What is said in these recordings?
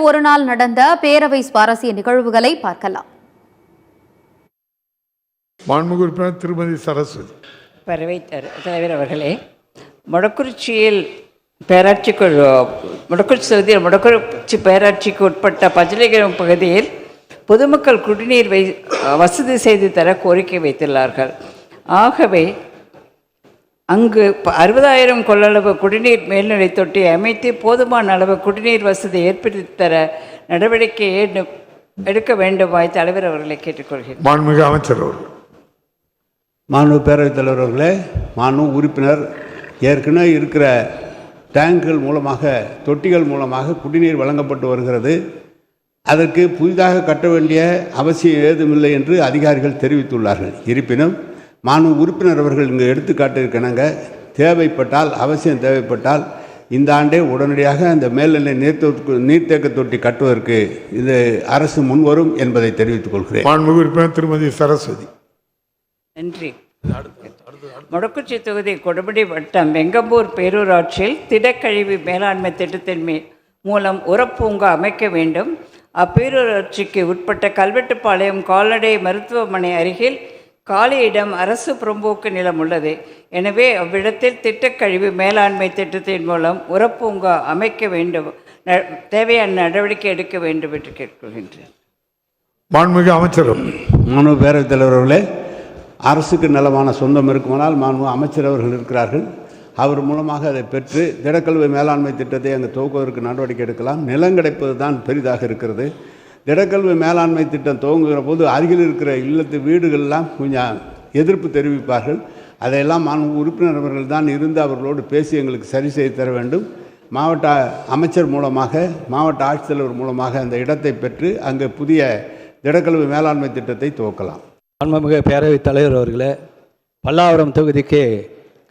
ஒரு நாள் நடந்த பேரவை சுவாரஸ்ய நிகழ்வுகளை பார்க்கலாம். மாண்புமிகு உறுப்பினர் திருமதி சரஸ்வதி. பேரவைத் தலைவர் அவர்களே, மொடக்குறிச்சியில் மொடக்குறிச்சி தொகுதியில் மொடக்குறிச்சி பேராட்சிக்கு உட்பட்ட பஜலிகிரம் பகுதியில் பொதுமக்கள் குடிநீர் வசதி செய்து தர கோரிக்கை வைத்துள்ளார்கள். ஆகவே அங்கு 60,000 கொள்ளளவு குடிநீர் மேல்நிலை தொட்டியை அமைத்து போதுமான அளவு குடிநீர் வசதி ஏற்படுத்தி தர நடவடிக்கை எடுக்க வேண்டுமாய் தலைவர் அவர்களை கேட்டுக்கொள்கிறேன். மாண்புமிகு அமைச்சர் அவர்கள். மாண்பு பேரவைத் தலைவர் அவர்களே, மாண்பு உறுப்பினர், ஏற்கனவே இருக்கிற டேங்குகள் மூலமாக தொட்டிகள் மூலமாக குடிநீர் வழங்கப்பட்டு வருகிறது. அதற்கு புதிதாக கட்ட வேண்டிய அவசியம் ஏதுமில்லை என்று அதிகாரிகள் தெரிவித்துள்ளார்கள். இருப்பினும் மாண்பு உறுப்பினர் அவர்கள் இங்கு எடுத்துக்காட்டிருக்கணுங்க, தேவைப்பட்டால் அவசியம் தேவைப்பட்டால் இந்த ஆண்டே உடனடியாக அந்த மேல்நிலை நீர்த்தேக்க தொட்டி கட்டுவதற்கு இது அரசு முன்வரும் என்பதை தெரிவித்துக் கொள்கிறேன். மாண்புமிகு உறுப்பினர் திருமதி சரஸ்வதி. நன்றி. மொடக்குறிச்சி தொகுதி கொடுமுடி வட்டம் வெங்கம்பூர் பேரூராட்சியில் திடக்கழிவு மேலாண்மை திட்டத்தின் மூலம் உரப்பூங்கா அமைக்க வேண்டும். அப்பேரூராட்சிக்கு உட்பட்ட கல்வெட்டுப்பாளையம் கால்நடை மருத்துவமனை அருகில் காலியிடம் அரசு புறம்போக்கு நிலம் உள்ளது. எனவே அவ்விடத்தில் திட்டக்கழிவு மேலாண்மை திட்டத்தின் மூலம் உரப்பூங்கா அமைக்க வேண்டும், தேவையான நடவடிக்கை எடுக்க வேண்டும் என்று கேட்டுக்கொள்கின்றேன். மாண்புமிகு அமைச்சர். மாண்பு பேரவைத் தலைவர் அவர்களே, அரசுக்கு நிலமான சொந்தம் இருக்குமானால் மாண்பு அமைச்சர் அவர்கள் இருக்கிறார்கள். அவர் மூலமாக அதை பெற்று திடக்கழிவு மேலாண்மை திட்டத்தை அங்கே துவக்குவதற்கு நடவடிக்கை எடுக்கலாம். நிலம் கிடைப்பது தான் பெரிதாக இருக்கிறது. திடக்கழிவு மேலாண்மை திட்டம் துவங்குகிற போது அருகில் இருக்கிற இல்லத்து வீடுகள்லாம் கொஞ்சம் எதிர்ப்பு தெரிவிப்பார்கள். அதையெல்லாம் மாண்பு உறுப்பினர் அவர்கள் தான் இருந்து அவர்களோடு பேசி எங்களுக்கு சரி செய்து தர வேண்டும். மாவட்ட அமைச்சர் மூலமாக, மாவட்ட ஆட்சித்தலைவர் மூலமாக அந்த இடத்தை பெற்று அங்கே புதிய திடக்கழிவு மேலாண்மை திட்டத்தை துவக்கலாம். மாண்புமிகு பேரவைத் தலைவர் அவர்களே, பல்லாவரம் தொகுதிக்கு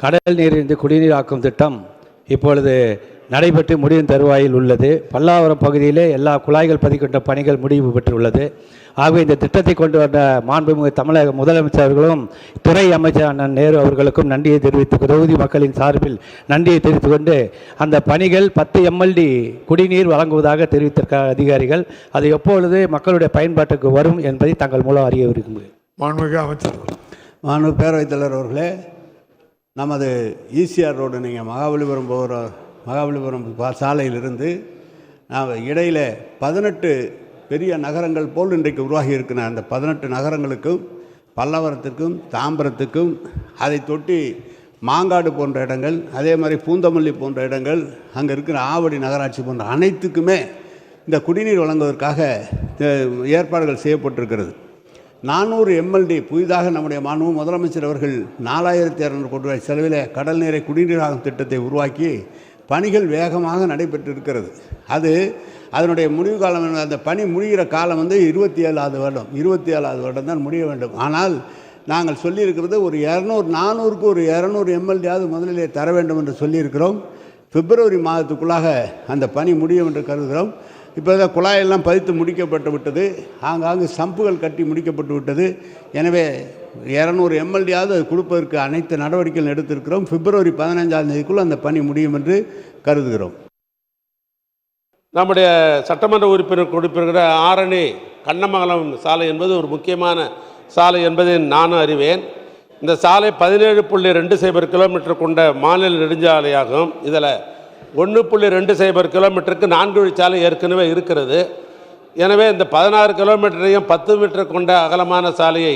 கடல் நீரிலிருந்து குடிநீர் ஆக்கும் திட்டம் இப்பொழுது நடைபெற்று முடியும் தருவாயில் உள்ளது. பல்லாவரம் பகுதியிலே எல்லா குழாய்கள் பதிக்கின்ற பணிகள் முடிவு பெற்றுள்ளது. ஆகவே இந்த திட்டத்தை கொண்டு வந்த மாண்புமிகு தமிழக முதலமைச்சர் அவர்களும் துறை அமைச்சர் அண்ணன் நேரு அவர்களுக்கும் நன்றியை தெரிவித்து தொகுதி மக்களின் சார்பில் நன்றியை தெரிவித்துக் கொண்டு அந்த பணிகள் 10 MLD குடிநீர் வழங்குவதாக தெரிவித்திருக்க அதிகாரிகள் அது எப்பொழுது மக்களுடைய பயன்பாட்டுக்கு வரும் என்பதை தங்கள் மூலம் அறிய விரும்புகிறேன். மாண்புமிகு அமைச்சர். மாண்பு பேரவைத் தலைவர் அவர்களே, நமது ஈசிஆர் ரோடு நீங்கள் மகாபலிபுரம் சாலையிலிருந்து இடையில் 18 பெரிய நகரங்கள் போல் இன்றைக்கு உருவாகி இருக்கிற அந்த 18 நகரங்களுக்கும் பல்லவரத்துக்கும் தாம்பரத்துக்கும் அதை தொட்டி மாங்காடு போன்ற இடங்கள், அதே மாதிரி பூந்தமல்லி போன்ற இடங்கள், அங்கே இருக்கிற ஆவடி நகராட்சி போன்ற அனைத்துக்குமே இந்த குடிநீர் வழங்குவதற்காக ஏற்பாடுகள் செய்யப்பட்டிருக்கிறது. 400 MLD புதிதாக நம்முடைய மாண்பு முதலமைச்சர் அவர்கள் 4200 கோடி ரூபாய் செலவில் கடல் நீரை குடிநீராகும் திட்டத்தை உருவாக்கி பணிகள் வேகமாக நடைபெற்றிருக்கிறது. அதனுடைய முடிவு காலம், அந்த பணி முடிகிற காலம் 27வது வருடம். 27வது வருடம் தான் முடிய வேண்டும். ஆனால் நாங்கள் சொல்லியிருக்கிறது ஒரு 400க்கு ஒரு 200 MLDயாவது முதலிலே தர வேண்டும் என்று சொல்லியிருக்கிறோம். பிப்ரவரி மாதத்துக்குள்ளாக அந்த பணி முடியும் என்று கருதுகிறோம். இப்போ தான் குழாயெல்லாம் பதித்து முடிக்கப்பட்டு விட்டது, ஆங்காங்கு சம்புகள் கட்டி முடிக்கப்பட்டு விட்டது. எனவே 200 MLDயாவது அது கொடுப்பதற்கு அனைத்து நடவடிக்கைகள் எடுத்திருக்கிறோம். பிப்ரவரி 15ஆம் தேதிக்குள் அந்த பணி முடியும் என்று கருதுகிறோம். நம்முடைய சட்டமன்ற உறுப்பினர் கொடுப்பிருக்கிற ஆரணி கண்ணமங்கலம் சாலை என்பது ஒரு முக்கியமான சாலை என்பதை நானும் அறிவேன். இந்த சாலை 17.20 கிலோமீட்டர் கொண்ட மாநில நெடுஞ்சாலையாகும். இதில் 1.20 கிலோமீட்டருக்கு 4 வழிச்சாலை ஏற்கனவே இருக்கிறது. எனவே இந்த 16 கிலோமீட்டரையும் 10 மீட்டர் கொண்ட அகலமான சாலையை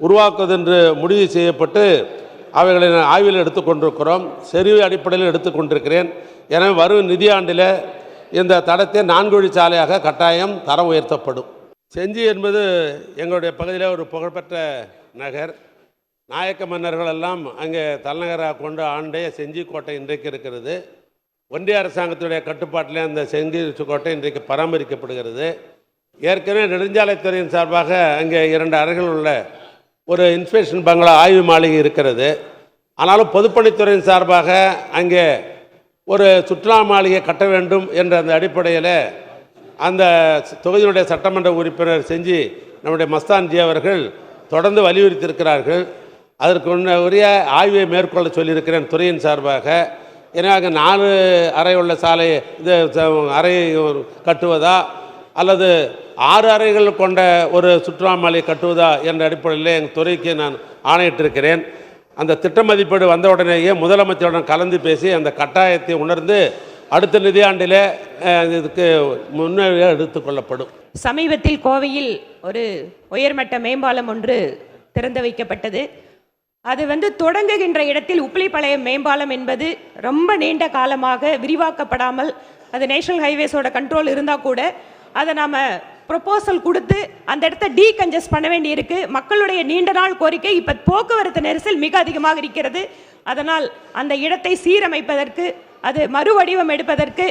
உருவாக்குவது என்று முடிவு செய்யப்பட்டு அவைகளை ஆய்வில் எடுத்துக்கொண்டிருக்கிறோம். செறிவு அடிப்படையில் எடுத்துக்கொண்டிருக்கிறேன். எனவே வரும் நிதியாண்டில் இந்த தடத்தை 4 வழிச்சாலையாக கட்டாயம் தரம் உயர்த்தப்படும். செஞ்சி என்பது எங்களுடைய பகுதியில் ஒரு புகழ்பெற்ற நகர். நாயக்க மன்னர்கள் எல்லாம் அங்கே தலைநகராக கொண்டு ஆண்டே செஞ்சி கோட்டை இன்றைக்கு இருக்கிறது. ஒன்றிய அரசாங்கத்துடைய கட்டுப்பாட்டிலே அந்த செஞ்சி கோட்டை இன்றைக்கு பராமரிக்கப்படுகிறது. ஏற்கனவே நெடுஞ்சாலைத்துறையின் சார்பாக அங்கே 2 அறைகள் உள்ள ஒரு இன்ஸ்பெக்ஷன் பங்களா ஆய்வு மாளிகை இருக்கிறது. ஆனாலும் பொதுப்பணித்துறையின் சார்பாக அங்கே ஒரு சுற்றுலா மாளிகை கட்ட வேண்டும் என்ற அந்த அடிப்படையில் அந்த தொகுதியினுடைய சட்டமன்ற உறுப்பினர் செஞ்சி நம்முடைய மஸ்தான்ஜி அவர்கள் தொடர்ந்து வலியுறுத்தியிருக்கிறார்கள். அதற்கு உரிய ஆய்வை மேற்கொள்ள சொல்லியிருக்கிறேன் துறையின் சார்பாக. எனவே அங்கே 4 அறை உள்ள சாலை இது அறை கட்டுவதா அல்லது 6 அறைகள் கொண்ட ஒரு சுற்றுலா மாலை கட்டுவதா என்ற அடிப்படையில் எங்கள் துறைக்கு நான் ஆணையிட்டிருக்கிறேன். அந்த திட்ட மதிப்பீடு வந்த உடனேயே முதலமைச்சருடன் கலந்து பேசி அந்த கட்டாயத்தை உணர்ந்து அடுத்த நிதியாண்டிலே இதுக்கு முன்னேறியாக எடுத்துக்கொள்ளப்படும். சமீபத்தில் கோவையில் ஒரு உயர்மட்ட மேம்பாலம் ஒன்று திறந்து வைக்கப்பட்டது. அது தொடங்குகின்ற இடத்தில் உப்பிலிப்பாளையம் மேம்பாலம் என்பது ரொம்ப நீண்ட காலமாக விரிவாக்கப்படாமல் அது நேஷனல் ஹைவேஸோட கண்ட்ரோல் இருந்தால் கூட அதை நாம் ப்ரொபோசல் கொடுத்து அந்த இடத்த டீகன்ஜஸ்ட் பண்ண வேண்டியிருக்கு. மக்களுடைய நீண்ட நாள் கோரிக்கை. இப்போ போக்குவரத்து நெரிசல் மிக அதிகமாக இருக்கிறது. அதனால் அந்த இடத்தை சீரமைப்பதற்கு அது மறுவடிவம் எடுப்பதற்கு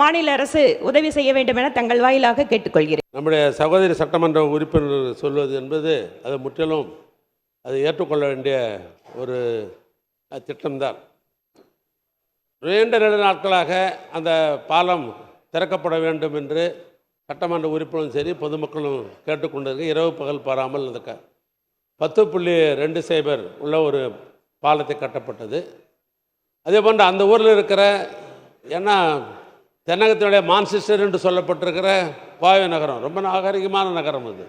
மாநில அரசு உதவி செய்ய வேண்டும் என தங்கள் வாயிலாக கேட்டுக்கொள்கிறேன். நம்முடைய சகோதரி சட்டமன்ற உறுப்பினர் சொல்வது என்பது அது முற்றிலும் அது ஏற்றுக்கொள்ள வேண்டிய ஒரு திட்டம்தான். நீண்ட நெடு நாட்களாக அந்த பாலம் திறக்கப்பட வேண்டும் என்று சட்டமன்ற உறுப்பினரும் சரி பொதுமக்களும் கேட்டுக்கொண்டிருக்கு. இரவு பகல் பாராமல் அந்த 10.20 உள்ள ஒரு பாலத்தை கட்டப்பட்டது. அதே போன்று அந்த ஊரில் இருக்கிற ஏன்னா தென்னகத்தினுடைய மான்செஸ்டர் என்று சொல்லப்பட்டிருக்கிற கோவை நகரம் ரொம்ப நாகரிகமான நகரம் அது.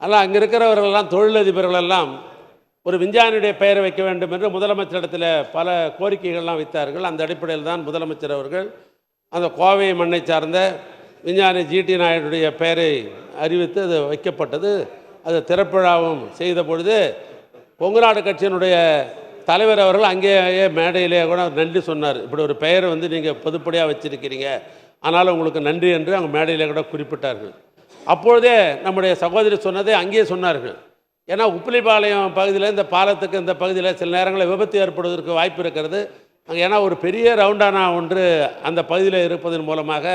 ஆனால் அங்கே இருக்கிறவர்களெல்லாம் தொழிலதிபர்களெல்லாம் ஒரு விஞ்ஞானியுடைய பெயரை வைக்க வேண்டும் என்று முதலமைச்சரிடத்தில் பல கோரிக்கைகள்லாம் வைத்தார்கள். அந்த அடிப்படையில் தான் முதலமைச்சர் அவர்கள் அந்த கோவை மண்ணை சார்ந்த விஞ்ஞானி ஜிடி நாயுடைய பெயரை அறிவித்து அது வைக்கப்பட்டது. அது திறப்புழாவும் செய்த பொழுது கொங்குநாடு கட்சியினுடைய தலைவர் அவர்கள் அங்கேயே மேடையிலே கூட நன்றி சொன்னார். இப்படி ஒரு பெயரை நீங்கள் பொதுப்படியாக வச்சிருக்கிறீங்க, ஆனால் உங்களுக்கு நன்றி என்று அவங்க மேடையிலே கூட குறிப்பிட்டார்கள். அப்பொழுதே நம்முடைய சகோதரி சொன்னதை அங்கேயே சொன்னார்கள். ஏன்னா உப்பிலிப்பாளையம் பகுதியில் இந்த பாலத்துக்கு இந்த பகுதியில் சில நேரங்களில் விபத்து ஏற்படுவதற்கு வாய்ப்பு இருக்கிறது. அங்கே ஏன்னா ஒரு பெரிய ரவுண்டானா ஒன்று அந்த பகுதியில் இருப்பதன் மூலமாக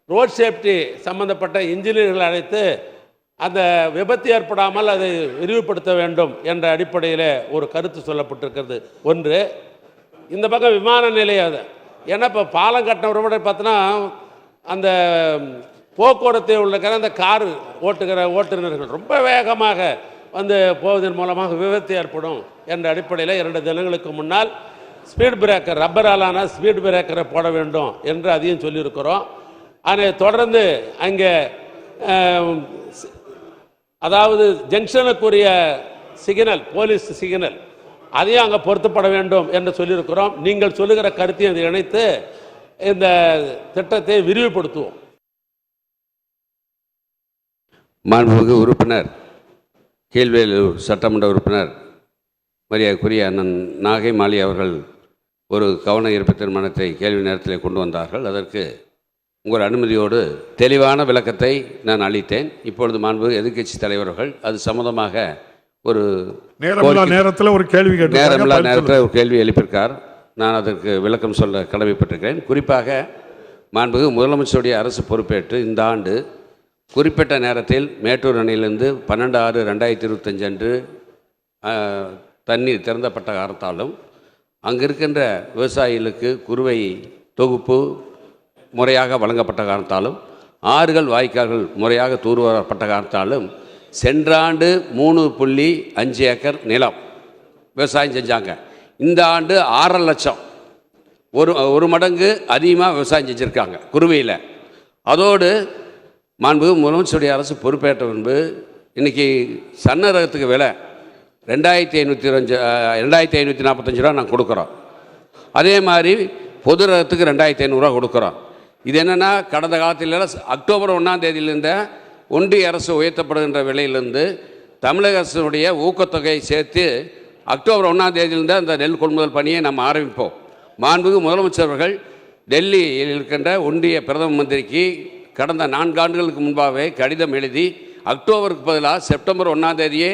ரோட் சேஃப்டி சம்பந்தப்பட்ட இன்ஜினியர்களை அழைத்து அந்த விபத்து ஏற்படாமல் அதை விரிவுபடுத்த வேண்டும் என்ற அடிப்படையில் ஒரு கருத்து சொல்லப்பட்டிருக்கிறது. ஒன்று இந்த பக்கம் விமான நிலையம். ஏன்னா இப்போ பாலம் கட்டினவரை பார்த்தோன்னா அந்த போக்குவரத்தை உள்ள அந்த கார் ஓட்டுநர்கள் ரொம்ப வேகமாக போவதன் மூலமாக விபத்து ஏற்படும் என்ற அடிப்படையில் 2 தினங்களுக்கு முன்னால் ஸ்பீட் பிரேக்கர் ரப்பராலான ஸ்பீட் பிரேக்கரை போட வேண்டும் என்று அதையும் சொல்லியிருக்கிறோம். அதை தொடர்ந்து அங்கே அதாவது ஜங்ஷனுக்குரிய சிக்னல் போலீஸ் சிக்னல் அதையும் அங்கே பொருத்தப்பட வேண்டும் என்று சொல்லியிருக்கிறோம். நீங்கள் சொல்லுகிற கருத்தையும் அதை இணைத்து இந்த திட்டத்தை விரிவுபடுத்துவோம். மாண்புமிகு உறுப்பினர் கீழ்வேலூர் சட்டமன்ற உறுப்பினர் மரியாதைக்குரிய அண்ணன் நாகை மாலி அவர்கள் ஒரு கவன ஈர்ப்பு தீர்மானத்தை கேள்வி நேரத்தில் கொண்டு வந்தார்கள். அதற்கு உங்கள் அனுமதியோடு தெளிவான விளக்கத்தை நான் அளித்தேன். இப்பொழுது மாண்புமிகு எதிர்க்கட்சி தலைவர்கள் அது சம்பந்தமாக ஒரு நேரத்தில் ஒரு கேள்வி நேரமில்லா நேரத்தில் ஒரு கேள்வி எழுப்பியிருக்கார். நான் அதற்கு விளக்கம் சொல்ல கடமைப்பட்டிருக்கிறேன். குறிப்பாக மாண்புமிகு முதலமைச்சருடைய அரசு பொறுப்பேற்று இந்த ஆண்டு குறிப்பிட்ட நேரத்தில் மேட்டூர் அணையிலிருந்து 12/6/2025 அன்று தண்ணீர் திறந்தப்பட்ட காரணத்தாலும் அங்கு இருக்கின்ற விவசாயிகளுக்கு குறுவை தொகுப்பு முறையாக வழங்கப்பட்ட காரணத்தாலும் ஆறுகள் வாய்க்கால்கள் முறையாக தூர்வாரப்பட்ட காரணத்தாலும் சென்ற ஆண்டு 3.5 ஏக்கர் நிலம் விவசாயம் செஞ்சாங்க. இந்த ஆண்டு 6.5 லட்சம் ஒரு மடங்கு அதிகமாக விவசாயம் செஞ்சுருக்காங்க குறுவையில். அதோடு மாண்புமிகு முதலமைச்சருடைய அரசு பொறுப்பேற்ற முன்பு இன்றைக்கி சன்ன ரகத்துக்கு விலை 2,545 ரூபா நான் கொடுக்குறோம். அதே மாதிரி பொது ரகத்துக்கு 2,500 ரூபா கொடுக்குறோம். இது என்னென்னா கடந்த காலத்தில் அக்டோபர் 1ஆம் தேதியிலிருந்து ஒன்றிய அரசு உயர்த்தப்படுகின்ற விலையிலிருந்து தமிழக அரசுடைய ஊக்கத்தொகையை சேர்த்து அக்டோபர் 1ஆம் தேதியிலிருந்து அந்த நெல் கொள்முதல் பணியை நம்ம ஆரம்பிப்போம். மாண்புமிகு முதலமைச்சர் அவர்கள் டெல்லியில் இருக்கின்ற ஒன்றிய பிரதம மந்திரிக்கு கடந்த 4 ஆண்டுகளுக்கு முன்பாகவே கடிதம் எழுதி அக்டோபருக்கு பதிலாக செப்டம்பர் 1ஆம் தேதியே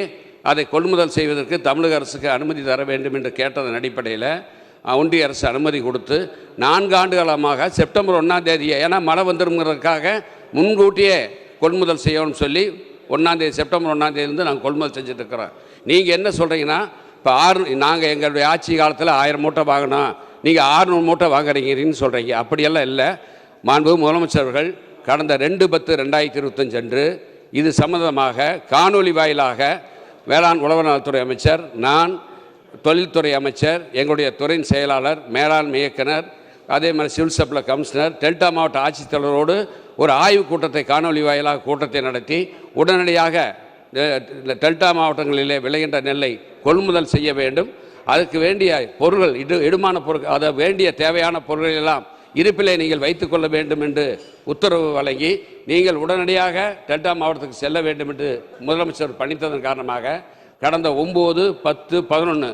அதை கொள்முதல் செய்வதற்கு தமிழக அரசுக்கு அனுமதி தர வேண்டும் என்று கேட்டதன் அடிப்படையில் ஒன்றிய அரசு அனுமதி கொடுத்து 4 ஆண்டு காலமாக செப்டம்பர் 1ஆம் தேதியை ஏன்னா மழை வந்துருங்கிறதுக்காக முன்கூட்டியே கொள்முதல் செய்யணும்னு சொல்லி செப்டம்பர் 1ஆம் தேதியிலேருந்து நாங்கள் கொள்முதல் செஞ்சுட்ருக்கிறோம். நீங்கள் என்ன சொல்கிறீங்கன்னா இப்போ நாங்கள் எங்களுடைய ஆட்சி காலத்தில் 1000 மூட்டை வாங்கினோம், நீங்கள் 600 மூட்டை வாங்குறீங்கன்னு சொல்கிறீங்க. அப்படியெல்லாம் இல்லை. மாண்புமிகு முதலமைச்சர்கள் கடந்த 2/10/2025 அன்று இது சம்பந்தமாக காணொலி வாயிலாக வேளாண் உழவர் நலத்துறை அமைச்சர் நான் தொழில்துறை அமைச்சர், எங்களுடைய துறையின் செயலாளர், மேலாண்மை இயக்குனர், அதே மாதிரி சிவில் சப்ளை கமிஷனர், டெல்டா மாவட்ட ஆட்சித்தலைவரோடு ஒரு ஆய்வுக் கூட்டத்தை காணொலி வாயிலாக கூட்டத்தை நடத்தி உடனடியாக டெல்டா மாவட்டங்களிலே விளைகின்ற நெல்லை கொள்முதல் செய்ய வேண்டும். அதுக்கு வேண்டிய பொருட்கள் இடுமான பொருட்கள், அதை வேண்டிய தேவையான பொருட்கள் எல்லாம் இருப்பிலே நீங்கள் வைத்துக்கொள்ள வேண்டும் என்று உத்தரவு வழங்கி நீங்கள் உடனடியாக டெல்டா மாவட்டத்துக்கு செல்ல வேண்டும் என்று முதலமைச்சர் பணித்ததன் காரணமாக கடந்த 9, 10, 11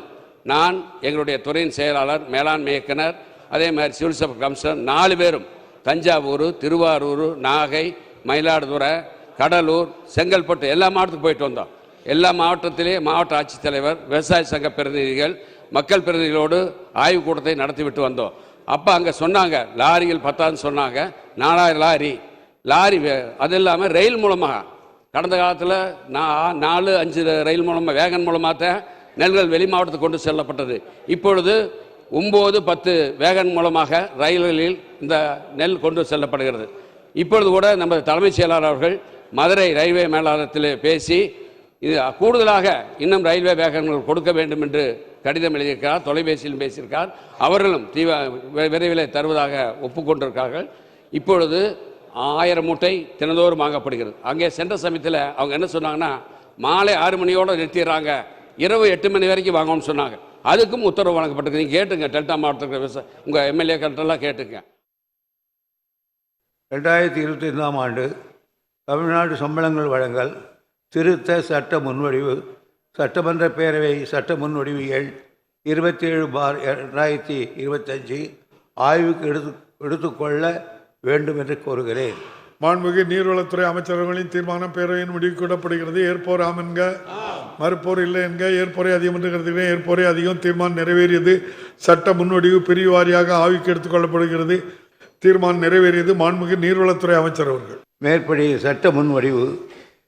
நான், எங்களுடைய துறையின் செயலாளர், மேலாண்மை இயக்குனர், அதே மாதிரி சிவில் சப்ளை கமிஷனர் 4 பேரும் தஞ்சாவூர், திருவாரூர், நாகை, மயிலாடுதுறை, கடலூர், செங்கல்பட்டு எல்லா மாவட்டத்துக்கு போயிட்டு வந்தோம். எல்லா மாவட்டத்திலே மாவட்ட ஆட்சித்தலைவர், விவசாய சங்க பிரதிநிதிகள், மக்கள் பிரதிநிதிகளோடு ஆய்வுக் கூட்டத்தை நடத்திவிட்டு வந்தோம். அப்போ அங்கே சொன்னாங்க லாரிகள் 10 சொன்னாங்க. 4000 லாரி அது இல்லாமல் ரயில் மூலமாக கடந்த காலத்தில் 4, 5 ரயில் மூலமாக வேகன் மூலமாக தான் நெல்கள் வெளி மாவட்டத்துக்கு கொண்டு செல்லப்பட்டது. இப்பொழுது 9, 10 வேகன் மூலமாக ரயில்களில் இந்த நெல் கொண்டு செல்லப்படுகிறது. இப்பொழுது கூட நமது தலைமைச் செயலாளர் அவர்கள் மதுரை ரயில்வே மேலாளத்தில் பேசி இது கூடுதலாக இன்னும் ரயில்வே வேகன்கள் கொடுக்க வேண்டும் என்று கடிதம் எழுதியிருக்கிறார், தொலைபேசியில் பேசியிருக்கார். அவர்களும் விரைவில் தருவதாக ஒப்புக்கொண்டிருக்கார்கள். இப்பொழுது 1000 மூட்டை தினந்தோறும் வாங்கப்படுகிறது. அங்கே சென்ற சமயத்தில் அவங்க என்ன சொன்னாங்கன்னா, மாலை 6 மணியோடு நிறுத்திடுறாங்க, இரவு 8 மணி வரைக்கும் வாங்கணும்னு சொன்னாங்க. அதுக்கும் உத்தரவு வழங்கப்பட்டிருக்கு. நீங்கள் கேட்டுங்க, டெல்டா மாவட்டத்தில் உங்கள் எம்எல்ஏக்கள்லாம் கேட்டுங்க. 2025ஆம் ஆண்டு தமிழ்நாடு சம்பளங்கள் வழங்கல் திருத்த சட்ட முன்வடிவு சட்டமன்ற பேரவை சட்ட முன்வடிவு எண் 27/2025 ஆய்வுக்கு எடுத்துக்கொள்ள வேண்டும் என்று கோருகிறேன். மாண்புமிகு நீர்வளத்துறை அமைச்சர்களின் தீர்மானம் பேரவையின் முடிவு கூடப்படுகிறது. ஏற்போர் ஆம் என்க, மறுப்போர் இல்லை என்க. ஏற்போரை அதிகம் என்று கருதுகிறேன். ஏற்போரை அதிகம். தீர்மானம் நிறைவேறியது. சட்ட முன்வடிவு பிரிவு வாரியாக ஆய்வுக்கு எடுத்துக்கொள்ளப்படுகிறது. தீர்மானம் நிறைவேறியது. மாண்புமிகு நீர்வளத்துறை அமைச்சர் அவர்கள். மேற்படி சட்ட முன்வடிவு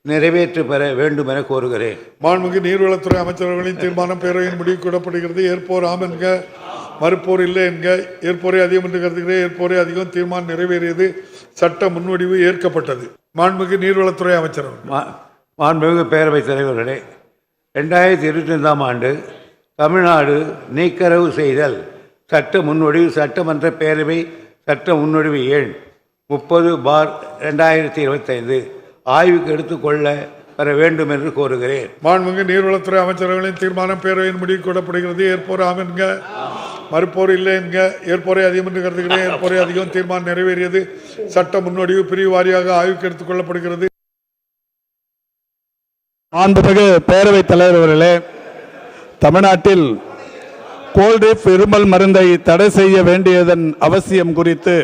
நிறைவேற்று பெற வேண்டும் என கோருகிறேன். மாண்புமிகு நீர்வளத்துறை அமைச்சர்களின் தீர்மானம் பேரவையின் முடிவு கூடப்படுகிறது. ஏற்போர் ஆம் என்க, மறுப்போர் இல்லை என்க. ஏற்போரை அதிகம் என்று கருதுகிறேன். ஏற்போரை அதிகம். தீர்மானம் நிறைவேறியது. சட்ட முன்வடிவு ஏற்கப்பட்டது. மாண்புமிகு நீர்வளத்துறை அமைச்சர். மாண்புமிகு பேரவைத் தலைவர்களே, 2025ஆம் ஆண்டு தமிழ்நாடு நீக்கரவு செய்தல் சட்ட முன்வடிவு சட்டமன்ற பேரவை சட்ட முன்வடிவு எண் 30/2025 ஆய்வுக்கு எடுத்துக்கொள்ள பெற வேண்டும் என்று கோருகிறேன். மாண்புமிகு நீர்வளத்துறை அமைச்சர்களின் தீர்மானம் பேரவையின் முடிவு கூடப்படுகிறது. ஏற்போர் ஆம் என்க, மறுப்போர் இல்லை என்க. ஏற்போரை அதிகம் என்று கருதுகிறேன். ஏற்போரை அதிகம். தீர்மானம் நிறைவேறியது. சட்ட முன்வடிவு பிரிவு வாரியாக ஆய்வுக்கு எடுத்துக் கொள்ளப்படுகிறது. மாண்புமிகு பேரவைத் தலைவர் அவர்களே, தமிழ்நாட்டில் கோல்டிப் இருமல் மருந்தை தடை செய்ய வேண்டியதன் அவசியம் குறித்து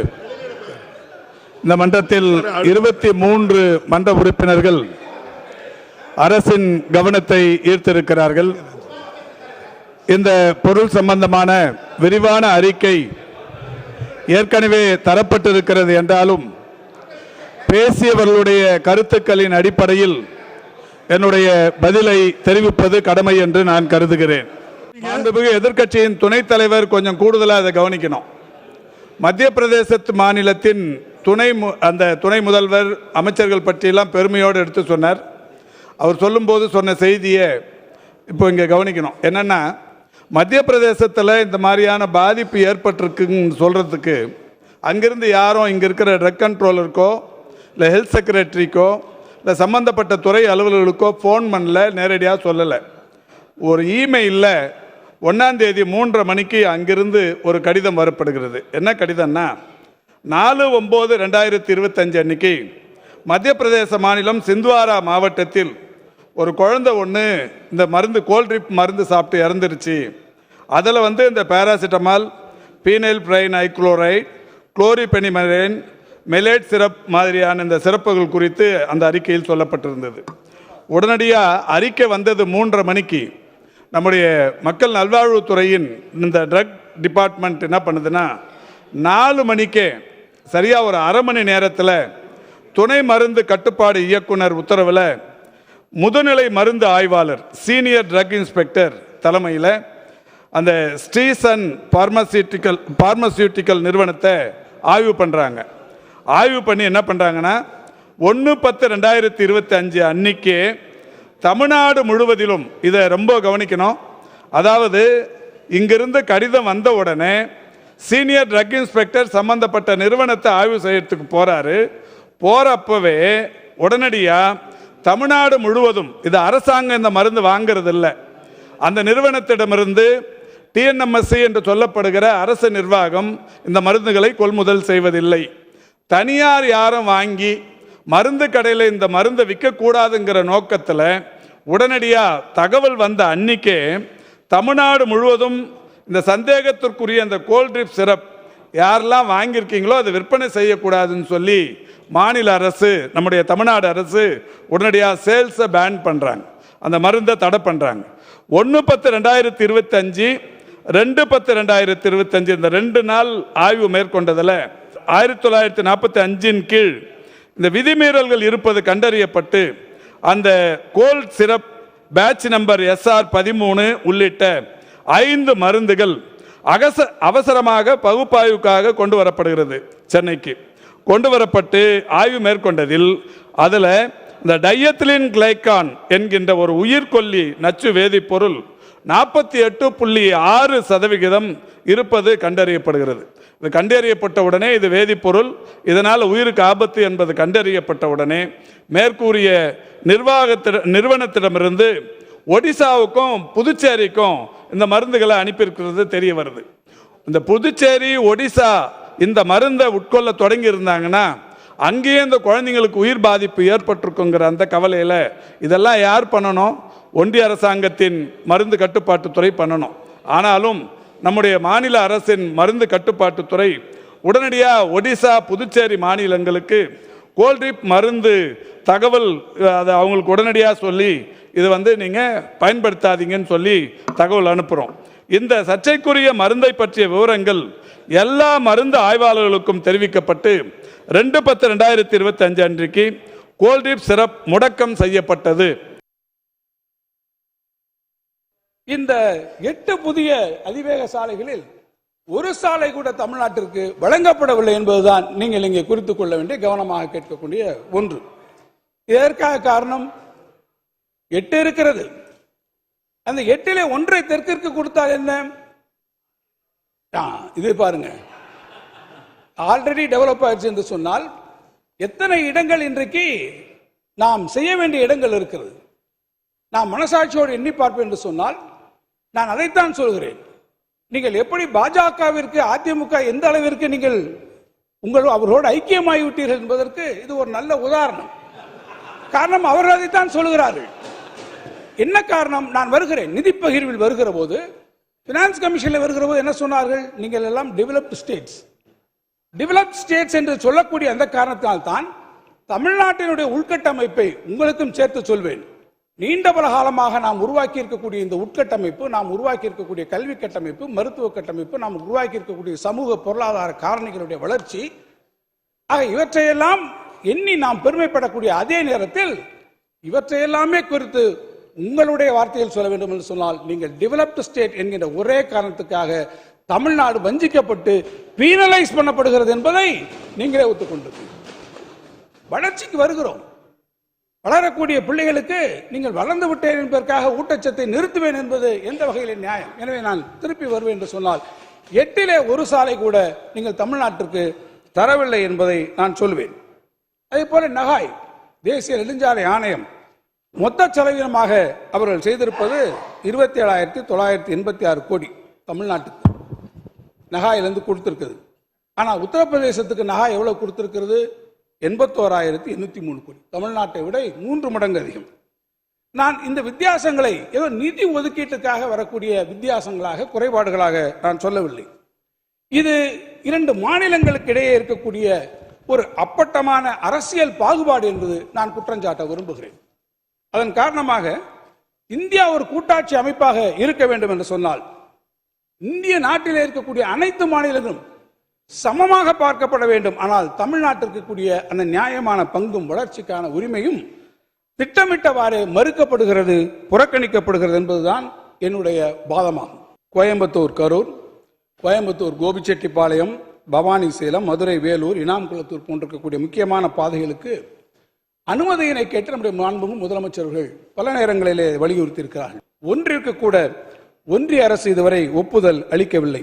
இந்த மன்றத்தில் 23 மன்ற உறுப்பினர்கள் அரசின் கவனத்தை ஈர்த்திருக்கிறார்கள். இந்த பொருள் சம்பந்தமான விரிவான அறிக்கை ஏற்கனவே தரப்பட்டிருக்கிறது என்றாலும் பேசியவர்களுடைய கருத்துக்களின் அடிப்படையில் என்னுடைய பதிலை தெரிவிப்பது கடமை என்று நான் கருதுகிறேன். மாண்புமிகு எதிர்க்கட்சியின் துணைத் தலைவர் கொஞ்சம் கூடுதலாக அதை கவனிக்கணும். மத்திய பிரதேசத்து மாநிலத்தின் துணை முதல்வர் அமைச்சர்கள் பற்றியெல்லாம் பெருமையோடு எடுத்து சொன்னார். அவர் சொல்லும்போது சொன்ன செய்தியை இப்போ இங்கே கவனிக்கணும். என்னென்னா, மத்திய பிரதேசத்தில் இந்த மாதிரியான பாதிப்பு ஏற்பட்டிருக்குன்னு சொல்கிறதுக்கு அங்கிருந்து யாரும் இங்கே இருக்கிற ட்ரக் கண்ட்ரோலருக்கோ இல்லை ஹெல்த் செக்ரட்டரிக்கோ இல்லை சம்மந்தப்பட்ட துறை அலுவலர்களுக்கோ ஃபோன் பண்ணல, நேரடியாக சொல்லலை. ஒரு இமெயிலில் 1ஆம் தேதி 3:30 மணிக்கு அங்கிருந்து ஒரு கடிதம் வரப்படுகிறது. என்ன கடிதம்னா, 4/9/2025 அன்னைக்கு மத்திய பிரதேச மாநிலம் சிந்த்வாரா மாவட்டத்தில் ஒரு குழந்தை ஒன்று இந்த மருந்து கோல்ட்ரிப் மருந்து சாப்பிட்டு இறந்துருச்சு. அதில் இந்த பேராசிட்டமால், பீனைல் பிரைன் ஐக்ளோரைட், குளோரிபெனிமரேன், மெலேட் சிரப் மாதிரியான இந்த சிறப்புகள் குறித்து அந்த அறிக்கையில் சொல்லப்பட்டிருந்தது. உடனடியாக அறிக்கை வந்தது 3:30 மணிக்கு. நம்முடைய மக்கள் நல்வாழ்வுத்துறையின் இந்த ட்ரக் டிபார்ட்மெண்ட் என்ன பண்ணுதுன்னா, 4 மணிக்கே சரியாக ஒரு அரை மணி நேரத்தில் துணை மருந்து கட்டுப்பாடு இயக்குனர் உத்தரவில் முதுநிலை மருந்து ஆய்வாளர் சீனியர் ட்ரக் இன்ஸ்பெக்டர் தலைமையில் அந்த ஸ்ரீசன் பார்மசியூட்டிக்கல் நிறுவனத்தை ஆய்வு பண்ணுறாங்க. ஆய்வு பண்ணி என்ன பண்ணுறாங்கன்னா, 1/10/2025 அன்னைக்கே தமிழ்நாடு முழுவதிலும், இதை ரொம்ப கவனிக்கணும், அதாவது இங்கிருந்து கடிதம் வந்த உடனே சீனியர் ட்ரக் இன்ஸ்பெக்டர் சம்பந்தப்பட்ட நிறுவனத்தை ஆய்வு செய்யறதுக்கு போறாரு. போறப்பவே உடனடியாக தமிழ்நாடு முழுவதும் இது அரசாங்கம் இந்த மருந்து வாங்கிறது இல்லை, அந்த நிறுவனத்திடமிருந்து டிஎன்எம்எஸ்சி என்று சொல்லப்படுகிற அரசு நிர்வாகம் இந்த மருந்துகளை கொள்முதல் செய்வதில்லை. தனியார் யாரும் வாங்கி மருந்து கடையில் இந்த மருந்தை விற்கக்கூடாதுங்கிற நோக்கத்தில் உடனடியாக தகவல் வந்த அன்னிக்கே தமிழ்நாடு முழுவதும் இந்த சந்தேகத்திற்குரிய அந்த கோல்ட்ரிப் சிரப் யாரெல்லாம் வாங்கியிருக்கீங்களோ அதை விற்பனை செய்யக்கூடாதுன்னு சொல்லி மாநில அரசு, நம்முடைய தமிழ்நாடு அரசு உடனடியாக சேல்ஸை பேன் பண்ணுறாங்க, அந்த மருந்தை தடை பண்ணுறாங்க. 1/10/2025 2/10/2025 இந்த 2 நாள் ஆய்வு மேற்கொண்டதில் 1945 கீழ் இந்த விதிமீறல்கள் இருப்பது கண்டறியப்பட்டு அந்த gold syrup batch number SR13 உள்ளிட்ட 5 மருந்துகள் அவசரமாக பகுப்பாய்வுக்காக கொண்டு வரப்படுகிறது. சென்னைக்கு கொண்டு வரப்பட்டு ஆய்வு மேற்கொண்டதில் அதில் இந்த டையத்திலின் கிளைகான் என்கின்ற ஒரு உயிர்கொல்லி நச்சு வேதிப்பொருள் 48.6% இருப்பது கண்டறியப்படுகிறது. இது கண்டறியப்பட்ட உடனே இது வேதிப்பொருள், இதனால் உயிருக்கு ஆபத்து என்பது கண்டறியப்பட்ட உடனே மேற்கூறிய நிறுவனத்திடமிருந்து ஒடிசாவுக்கும் புதுச்சேரிக்கும் இந்த மருந்துகளை அனுப்பியிருக்கிறது தெரிய வருது. இந்த புதுச்சேரி ஒடிசா இந்த மருந்தை உட்கொள்ள தொடங்கி இருந்தாங்கன்னா அங்கேயே இந்த குழந்தைங்களுக்கு உயிர் பாதிப்பு ஏற்பட்டிருக்குங்கிற அந்த கவலையில் இதெல்லாம் யார் பண்ணணும்? ஒன்றிய அரசாங்கத்தின் மருந்து கட்டுப்பாட்டுத்துறை பண்ணணும். ஆனாலும் நம்முடைய மாநில அரசின் மருந்து கட்டுப்பாட்டுத்துறை உடனடியாக ஒடிசா புதுச்சேரி மாநிலங்களுக்கு கோல்ட்ரிப் மருந்து தகவல் அதை அவங்களுக்கு உடனடியாக சொல்லி இது நீங்கள் பயன்படுத்தாதீங்கன்னு சொல்லி தகவல் அனுப்புகிறோம். இந்த சர்ச்சைக்குரிய மருந்தை பற்றிய விவரங்கள் எல்லா மருந்து ஆய்வாளர்களுக்கும் தெரிவிக்கப்பட்டு 2/10/2025 அன்றைக்கு கோல்ட்ரிப் சிரப் முடக்கம் செய்யப்பட்டது. இந்த 8 புதிய அதிவேக சாலைகளில் ஒரு சாலை கூட தமிழ்நாட்டிற்கு வழங்கப்படவில்லை என்பதுதான் நீங்கள் இங்கே குறித்துக் கொள்ள வேண்டிய, கவனமாக கேட்கக்கூடிய ஒன்று. இதற்காக காரணம் 8 இருக்கிறது. அந்த 8ல் 1 தெற்கிற்கு கொடுத்தால் என்ன? இது பாருங்க, ஆல்ரெடி டெவலப் ஆயிடுச்சு என்று சொன்னால் எத்தனை இடங்கள் இன்றைக்கு நாம் செய்ய வேண்டிய இடங்கள் இருக்கிறது. நான் மனசாட்சியோடு எண்ணி பார்ப்பேன் என்று சொன்னால் நான் அதைத்தான் சொல்கிறேன். நீங்கள் எப்படி பாஜகவிற்கு அதிமுக எந்த அளவிற்கு நீங்கள் அவர்களோடு ஐக்கியமாகிவிட்டீர்கள் என்பதற்கு இது ஒரு நல்ல உதாரணம். காரணம் அவர்கள் அதைத்தான் சொல்கிறார்கள். என்ன காரணம்? நான் வருகிறேன், நிதி பகிர்வில் வருகிற போது, பினான்ஸ் கமிஷனில் வருகிற போது என்ன சொன்னார்கள்? நீங்கள் எல்லாம் டெவலப்டு ஸ்டேட்ஸ் என்று சொல்லக்கூடிய அந்த காரணத்தினால்தான் தமிழ்நாட்டினுடைய உள்கட்டமைப்பை உங்களுக்கும் சேர்த்து சொல்வேன். நீண்ட பல காலமாக நாம் உருவாக்கி இருக்கக்கூடிய இந்த உட்கட்டமைப்பு, நாம் உருவாக்கி இருக்கக்கூடிய கல்வி கட்டமைப்பு, மருத்துவ கட்டமைப்பு, நாம் உருவாக்கி இருக்கக்கூடிய சமூக பொருளாதார காரணிகளுடைய வளர்ச்சி, ஆக இவற்றையெல்லாம் எண்ணி நாம் பெருமைப்படக்கூடிய அதே நேரத்தில் இவற்றையெல்லாமே குறித்து உங்களுடைய வார்த்தையில் சொல்ல வேண்டும் என்று சொன்னால், நீங்கள் டெவலப்டு ஸ்டேட் என்கின்ற ஒரே காரணத்துக்காக தமிழ்நாடு வஞ்சிக்கப்பட்டு பீனலைஸ் பண்ணப்படுகிறது என்பதை நீங்களே ஒத்துக்கொண்டிருக்கீங்க. வளர்ச்சிக்கு வருகிறோம். வளரக்கூடிய பிள்ளைகளுக்கு நீங்கள் வளர்ந்து விட்டேன் என்பதற்காக ஊட்டச்சத்தை நிறுத்துவேன் என்பது எந்த வகையில் நியாயம்? எனவே நான் திருப்பி வருவேன் என்று சொன்னால் 8ல் 1 சாலை கூட நீங்கள் தமிழ்நாட்டிற்கு தரவில்லை என்பதை நான் சொல்வேன். அதே போல நகாய் தேசிய நெடுஞ்சாலை ஆணையம் மொத்த செலவினமாக அவர்கள் செய்திருப்பது 27,986 கோடி தமிழ்நாட்டுக்கு நகாயிலிருந்து கொடுத்திருக்குது. ஆனால் உத்தரப்பிரதேசத்துக்கு நகாய் எவ்வளவு கொடுத்திருக்கிறது? 81,803 கோடி, தமிழ்நாட்டை விட 3 மடங்கு அதிகம். நான் இந்த வித்தியாசங்களை ஏதோ நிதி ஒதுக்கீட்டுக்காக வரக்கூடிய வித்தியாசங்களாக, குறைபாடுகளாக நான் சொல்லவில்லை. இது 2 மாநிலங்களுக்கு இடையே இருக்கக்கூடிய ஒரு அப்பட்டமான அரசியல் பாகுபாடு என்பது நான் குற்றஞ்சாட்ட விரும்புகிறேன். அதன் காரணமாக இந்தியா ஒரு கூட்டாட்சி அமைப்பாக இருக்க வேண்டும் என்று சொன்னால் இந்திய நாட்டில் இருக்கக்கூடிய அனைத்து மாநிலங்களும் சமமாக பார்க்கப்பட வேண்டும். ஆனால் தமிழ்நாட்டிற்கு கூடிய அந்த நியாயமான பங்கும் வளர்ச்சிக்கான உரிமையும் திட்டமிட்டவாறு மறுக்கப்படுகிறது, புறக்கணிக்கப்படுகிறது என்பதுதான் என்னுடைய வாதமாகும். கோயம்புத்தூர் கரூர், கோயம்புத்தூர் கோபிச்செட்டிப்பாளையம், பவானி சேலம், மதுரை வேலூர், இனாம்குளத்தூர் போன்றிருக்கக்கூடிய முக்கியமான பாதைகளுக்கு அனுமதியினை கேட்டு நம்முடைய மாண்புமிகு முதலமைச்சர்கள் பல நேரங்களிலே வலியுறுத்தி இருக்கிறார்கள். ஒன்றிற்கு கூட ஒன்றிய அரசு இதுவரை ஒப்புதல் அளிக்கவில்லை.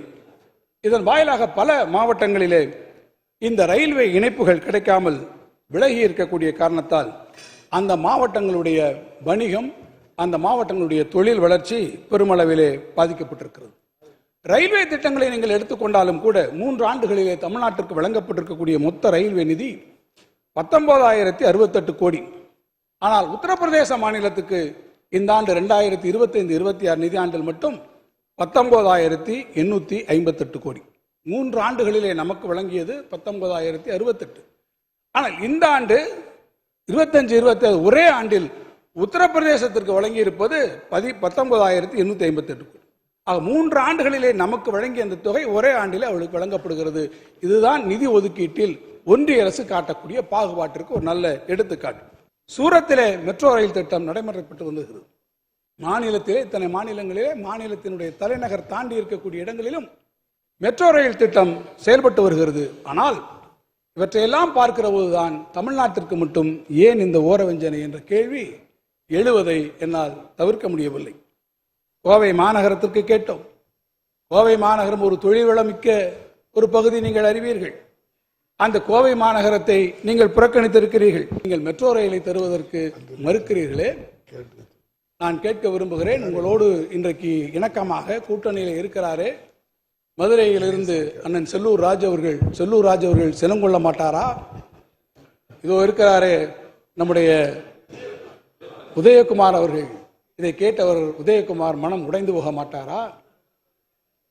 இதன் வாயிலாக பல மாவட்டங்களிலே இந்த ரயில்வே இணைப்புகள் கிடைக்காமல் விலகி இருக்கக்கூடிய காரணத்தால் அந்த மாவட்டங்களுடைய வணிகம், அந்த மாவட்டங்களுடைய தொழில் வளர்ச்சி பெருமளவிலே பாதிக்கப்பட்டிருக்கிறது. ரயில்வே திட்டங்களை நீங்கள் எடுத்துக்கொண்டாலும் கூட 3 ஆண்டுகளிலே தமிழ்நாட்டிற்கு வழங்கப்பட்டிருக்கக்கூடிய மொத்த ரயில்வே நிதி 19,068 கோடி. ஆனால் உத்தரப்பிரதேச மாநிலத்துக்கு இந்த ஆண்டு 2025-26 நிதியாண்டில் மட்டும் 19,858 கோடி. 3 ஆண்டுகளிலே நமக்கு வழங்கியது 19,068. ஆனால் இந்த ஆண்டு 25-26 ஒரே ஆண்டில் உத்தரப்பிரதேசத்திற்கு வழங்கியிருப்பது 19,858 கோடி. ஆக 3 ஆண்டுகளிலே நமக்கு வழங்கிய அந்த தொகை ஒரே ஆண்டிலே அவளுக்கு வழங்கப்படுகிறது. இதுதான் நிதி ஒதுக்கீட்டில் ஒன்றிய அரசு காட்டக்கூடிய பாகுபாட்டிற்கு ஒரு நல்ல எடுத்துக்காட்டு. சூரத்திலே மெட்ரோ ரயில் திட்டம் நடைமுறைப்பட்டு வருகிறது. மாநிலத்திலே இத்தனை மாநிலங்களிலே மாநிலத்தினுடைய தலைநகர் தாண்டி இருக்கக்கூடிய இடங்களிலும் மெட்ரோ ரயில் திட்டம் செயல்பட்டு வருகிறது. ஆனால் இவற்றையெல்லாம் பார்க்கிற போதுதான் தமிழ்நாட்டிற்கு மட்டும் ஏன் இந்த ஓரவஞ்சனை என்ற கேள்வி எழுவதை என்னால் தவிர்க்க முடியவில்லை. கோவை மாநகரத்திற்கு கேட்டோம். கோவை மாநகரம் ஒரு தொழில் வளமிக்க ஒரு பகுதி, நீங்கள் அறிவீர்கள். அந்த கோவை மாநகரத்தை நீங்கள் புறக்கணித்திருக்கிறீர்கள். நீங்கள் மெட்ரோ ரயிலை தருவதற்கு மறுக்கிறீர்களே. நான் கேட்க விரும்புகிறேன், உங்களோடு இன்றைக்கு இணக்கமாக கூட்டணியில் இருக்கிறாரே மதுரையிலிருந்து அண்ணன் செல்லூர் ராஜ் அவர்கள் சினம் கொள்ள மாட்டாரா? இதோ இருக்கிறாரே நம்முடைய உதயகுமார் அவர்கள், இதை கேட்டவர் உதயகுமார் மனம் உடைந்து போக மாட்டாரா?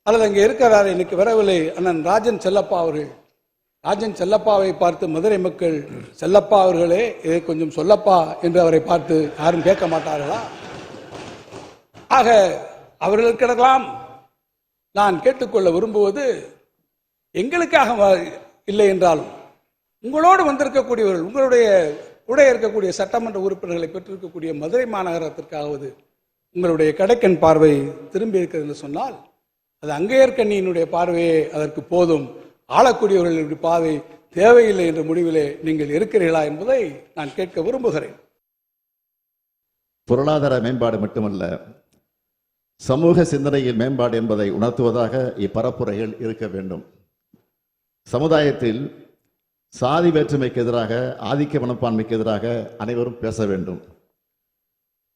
அல்லது அங்கே இருக்கிறாரே இன்னைக்கு வரவில்லை அண்ணன் ராஜன் செல்லப்பா அவர்கள், ராஜன் செல்லப்பாவை பார்த்து மதுரை மக்கள் செல்லப்பா அவர்களே இதை கொஞ்சம் சொல்லப்பா என்று அவரை பார்த்து யாரும் கேட்க மாட்டார்களா? ஆக அவர்களுக்கெல்லாம் நான் கேட்டுக்கொள்ள விரும்புவது, எங்களுக்காக இல்லை என்றாலும் உங்களோடு வந்திருக்கக்கூடியவர்கள், உங்களுடைய கூட இருக்கக்கூடிய சட்டமன்ற உறுப்பினர்களை பெற்றிருக்கக்கூடிய மதுரை மாநகரத்திற்காவது உங்களுடைய கடைக்கண் பார்வை திரும்பி இருக்கிறது என்று சொன்னால் அது அங்கையர்கண்ணியினுடைய பார்வையே அதற்கு போதும். ஆளக்கூடியவர்களுடைய பார்வை தேவையில்லை என்ற முடிவிலே நீங்கள் இருக்கிறீர்களா என்பதை நான் கேட்க விரும்புகிறேன். பொருளாதார மேம்பாடு மட்டுமல்ல, சமூக சிந்தனையில் மேம்பாடு என்பதை உணர்த்துவதாக இப்பரப்புரைகள் இருக்க வேண்டும். சமுதாயத்தில் சாதி வேற்றுமைக்கு எதிராக, ஆதிக்க மனப்பான்மைக்கு எதிராக அனைவரும் பேச வேண்டும்.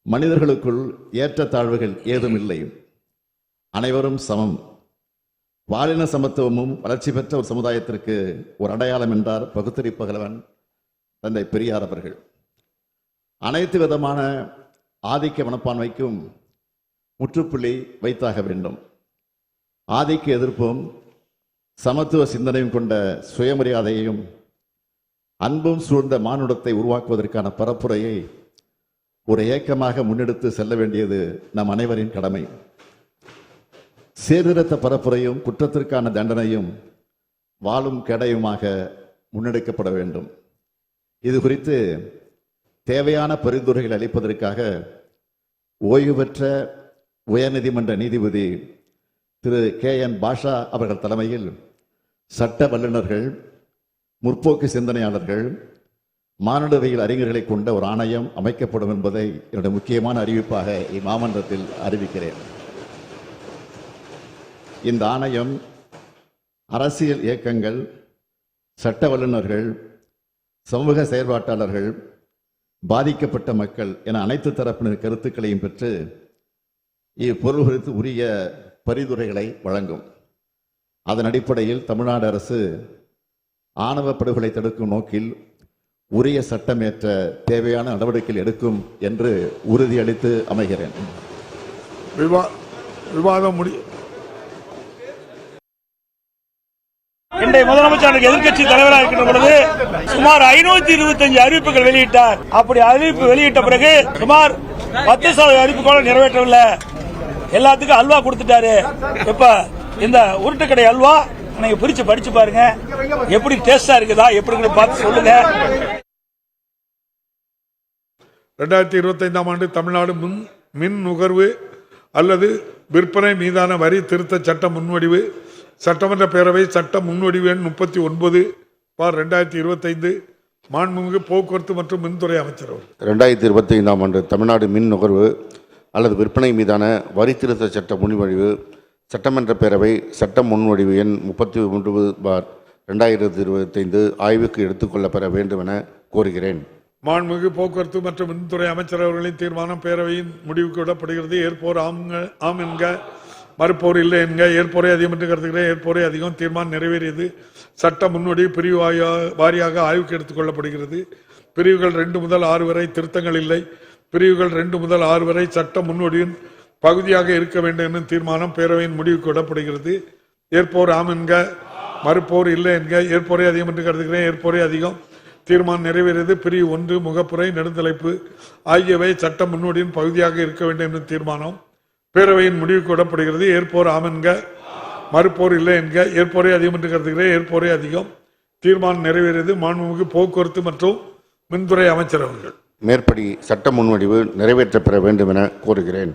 மனிதர்களுக்குள் ஏற்றத்தாழ்வுகள் ஏதும் இல்லை, அனைவரும் சமம். பாலின சமத்துவமும் வளர்ச்சி பெற்ற ஒரு சமுதாயத்திற்கு ஒரு அடையாளம் என்றார் பகுத்தறி பகலவன் தந்தை பெரியார் அவர்கள். அனைத்து விதமான ஆதிக்க மனப்பான்மைக்கும் முற்றுப்புள்ளி வைத்தாக வேண்டும். ஆதிக்க எதிர்ப்பும் சமத்துவ சிந்தனையும் கொண்ட சுயமரியாதையையும் அன்பும் சூழ்ந்த மானுடத்தை உருவாக்குவதற்கான பரப்புரையை ஒரு இயக்கமாக முன்னெடுத்து செல்ல வேண்டியது நம் அனைவரின் கடமை. சீர்திருத்த பரப்புரையும் குற்றத்திற்கான தண்டனையும் வாழும் கெடையுமாக முன்னெடுக்கப்பட வேண்டும். இது குறித்து தேவையான பரிந்துரைகள் அளிப்பதற்காக ஓய்வு பெற்ற உயர்நீதிமன்ற நீதிபதி திரு KN பாஷா அவர்கள் தலைமையில் சட்ட வல்லுநர்கள், முற்போக்கு சிந்தனையாளர்கள், மானுடவியல் அறிஞர்களை கொண்ட ஒரு ஆணையம் அமைக்கப்படும் என்பதை என்னுடைய முக்கியமான அறிவிப்பாக இம்மாமன்றத்தில் அறிவிக்கிறேன். இந்த ஆணையம் அரசியல் இயக்கங்கள், சட்ட வல்லுநர்கள், சமூக செயற்பாட்டாளர்கள், பாதிக்கப்பட்ட மக்கள் என அனைத்து தரப்பினர் கருத்துக்களையும் பெற்று இப்பொருள் குறித்து உரிய பரிந்துரைகளை வழங்கும். அதன் அடிப்படையில் தமிழ்நாடு அரசு ஆணவ படுகொலை தடுக்கும் நோக்கில் உரிய சட்டமேற்ற தேவையான நடவடிக்கைகள் எடுக்கும் என்று உறுதியளித்து அமைகிறேன். விவாதம் முடியும். இன்றைய முதலமைச்சர் எதிர்க்கட்சி தலைவராக இருக்கின்ற பொழுது சுமார் 525 அறிவிப்புகள் வெளியிட்டார். அப்படி அறிவிப்பு வெளியிட்ட பிறகு சுமார் 10% அறிவிப்புகள் நிறைவேற்றவில்லை. எல்லாத்துக்கும் அல்வா கொடுத்துட்டாரு. இப்ப இந்த உருட்டுக்கடை அல்வா நீங்க பிரிச்சு படிச்சு பாருங்க, எப்படி டேஸ்டா இருக்குதா எப்படி பார்த்து சொல்லுங்க. 2025ஆம் ஆண்டு தமிழ்நாடு மின் நுகர்வு அல்லது விற்பனை மீதான வரி திருத்த சட்ட முன்வடிவு சட்டமன்ற பேரவை சட்ட முன்வடிவு எண் 39/2025 மாண்புமிகு போக்குவரத்து மற்றும் மின்துறை அமைச்சர். 2025ஆம் ஆண்டு தமிழ்நாடு மின் நுகர்வு அல்லது விற்பனை மீதான வரி திருத்த சட்ட முன்வடிவு சட்டமன்ற பேரவை சட்ட முன்வடிவு எண் 33/2025 ஆய்வுக்கு எடுத்துக்கொள்ளப்பட வேண்டும் என கோருகிறேன். மாண்புமிகு போக்குவரத்து மற்றும் மின்துறை அமைச்சர் அவர்களின் தீர்மானம் பேரவையின் முடிவுக்கு விடப்படுகிறது. ஏற்போர் ஆம் என்க, மறுப்போர் இல்லை என்க. ஏற்போரை அதிகம் என்று கருதுகிறேன். ஏற்போரை அதிகம். தீர்மானம் நிறைவேறியது. சட்ட முன்வடிவு பிரிவு வாரியாக ஆய்வுக்கு எடுத்துக் கொள்ளப்படுகிறது. பிரிவுகள் 2 முதல் 6 வரை திருத்தங்கள் இல்லை. பிரிவுகள் 2 முதல் 6 வரை சட்ட முன்வடிவின் பகுதியாக இருக்க வேண்டும் எனும் தீர்மானம் பேரவையின் முடிவுக்கு விடப்படுகிறது. ஏற்போர் ஆம் என்க, மறுப்போர் இல்லை என்க. ஏற்போரை அதிகம் என்று கருதுகிறேன். ஏற்போரை அதிகம். தீர்மானம் நிறைவேறியது. பிரிவு 1 முகப்புரை நெடுந்தலைப்பு ஆகியவை சட்ட முன்னோடியின் பகுதியாக இருக்க வேண்டும் எனும் தீர்மானம் பேரவையின் முடிவுக்கு விடப்படுகிறது. ஏற்போர் ஆம் என்க, மறுப்போர் இல்லை என்க. ஏற்போரை அதிகம் என்று கருதுகிறேன். ஏற்போரை அதிகம். தீர்மானம் நிறைவேறியது. மாண்புமிகு போக்குவரத்து மற்றும் மின்துறை அமைச்சர் அவர்கள் மேற்படி சட்ட முன்வடிவு நிறைவேற்றப்பெற வேண்டும் என கோருகிறேன்.